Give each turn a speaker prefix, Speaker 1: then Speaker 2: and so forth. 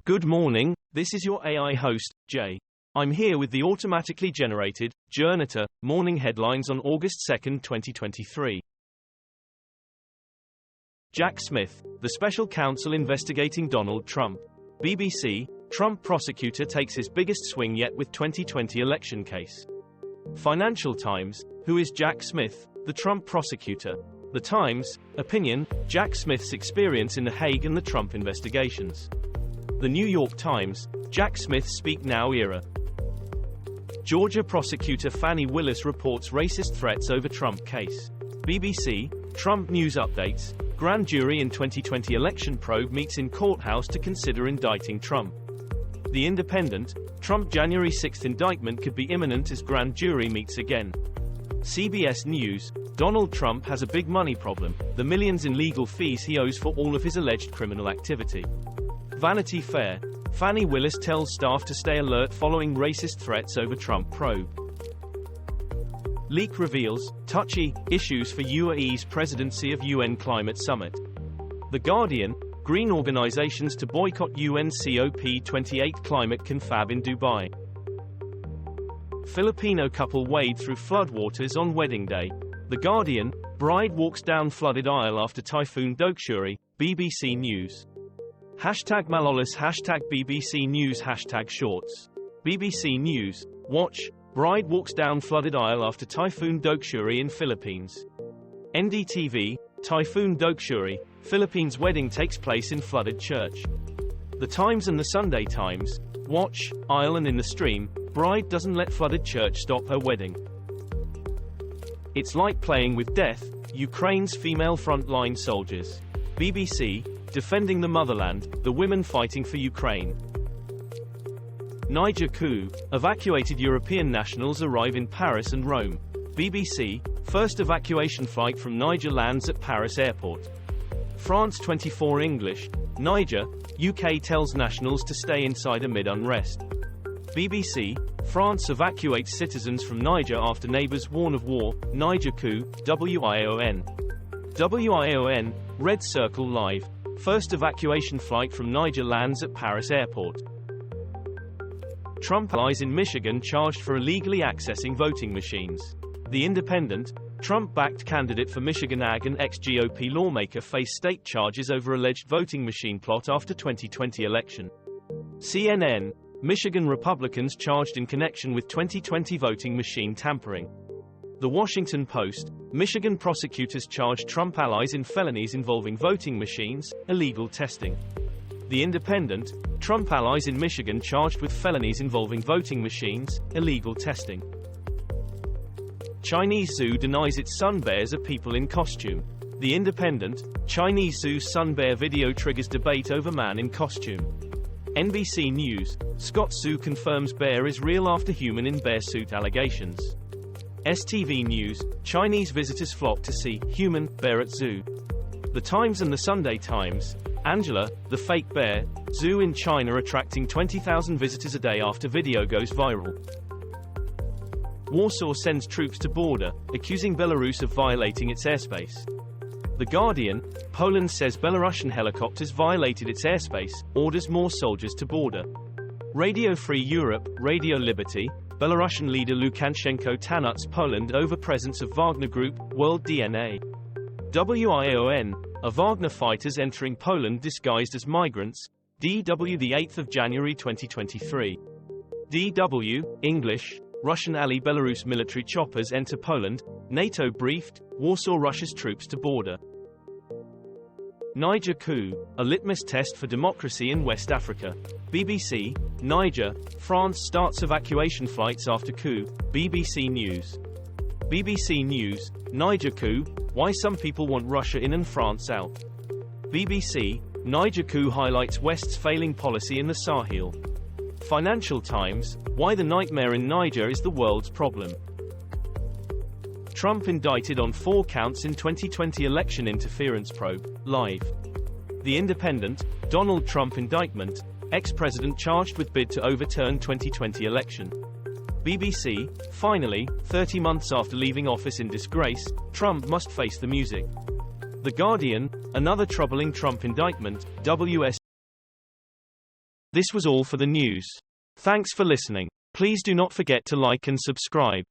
Speaker 1: Good morning, this is your AI host, Jay. I'm here with the automatically generated, Journato, morning headlines on August 2, 2023. Jack Smith, the special counsel investigating Donald Trump. BBC, Trump prosecutor takes his biggest swing yet with 2020 election case. Financial Times, who is Jack Smith, the Trump prosecutor? The Times, opinion, Jack Smith's experience in The Hague and the Trump investigations. The New York Times, Jack Smith's Speak Now era. Georgia prosecutor Fani Willis reports racist threats over Trump case. BBC, Trump news updates, grand jury in 2020 election probe meets in courthouse to consider indicting Trump. The Independent, Trump January 6 indictment could be imminent as grand jury meets again. CBS News, Donald Trump has a big money problem, the millions in legal fees he owes for all of his alleged criminal activity. Vanity Fair, Fani Willis tells staff to stay alert following racist threats over Trump probe. Leak reveals, touchy, issues for UAE's presidency of UN Climate Summit. The Guardian, green organizations to boycott UN COP28 climate confab in Dubai. Filipino couple wade through floodwaters on wedding day. The Guardian, bride walks down flooded aisle after Typhoon Doksuri, BBC News. Hashtag Malolos, hashtag BBC News, hashtag Shorts. BBC News, watch, bride walks down flooded aisle after Typhoon Doksuri in Philippines. NDTV, Typhoon Doksuri, Philippines wedding takes place in flooded church. The Times and the Sunday Times, watch, aisle and in the stream, bride doesn't let flooded church stop her wedding. It's like playing with death, Ukraine's female frontline soldiers. BBC, defending the motherland, the women fighting for Ukraine. Niger coup, evacuated European nationals arrive in Paris and Rome. BBC, first evacuation flight from Niger lands at Paris airport. France 24 English, Niger, UK tells nationals to stay inside amid unrest. BBC, France evacuates citizens from Niger after neighbors warn of war, Niger coup, WION. WION, Red Circle Live, first evacuation flight from Niger lands at Paris airport. Trump allies in Michigan charged for illegally accessing voting machines. The Independent, Trump-backed candidate for Michigan Ag and ex-GOP lawmaker face state charges over alleged voting machine plot after 2020 election. CNN, Michigan Republicans charged in connection with 2020 voting machine tampering. The Washington Post, Michigan prosecutors charge Trump allies in felonies involving voting machines, illegal testing. The Independent, Trump allies in Michigan charged with felonies involving voting machines, illegal testing. Chinese zoo denies its sun bears are people in costume. The Independent, Chinese zoo's sun bear video triggers debate over man in costume. NBC News, Scots Zoo confirms bear is real after human in bear suit allegations. STV News, Chinese visitors flock to see human bear at zoo. The Times and the Sunday Times, Angela, the fake bear, zoo in China attracting 20,000 visitors a day after video goes viral. Warsaw sends troops to border, accusing Belarus of violating its airspace. The Guardian, Poland says Belarusian helicopters violated its airspace, orders more soldiers to border. Radio Free Europe, Radio Liberty, Belarusian leader Lukashenko tanuts Poland over presence of Wagner Group, World DNA. WION, a Wagner fighters entering Poland disguised as migrants, DW the 8th of January 2023. DW, English, Russian ally Belarus military choppers enter Poland, NATO briefed, Warsaw rushes troops to border. Niger coup, a litmus test for democracy in West Africa. BBC, Niger, France starts evacuation flights after coup, BBC News. BBC News, Niger coup, why some people want Russia in and France out. BBC, Niger coup highlights West's failing policy in the Sahel. Financial Times, why the nightmare in Niger is the world's problem. Trump indicted on 4 counts in 2020 election interference probe, live. The Independent, Donald Trump indictment, ex-president charged with bid to overturn 2020 election. BBC, finally, 30 months after leaving office in disgrace, Trump must face the music. The Guardian, another troubling Trump indictment, WS. This was all for the news. Thanks for listening. Please do not forget to like and subscribe.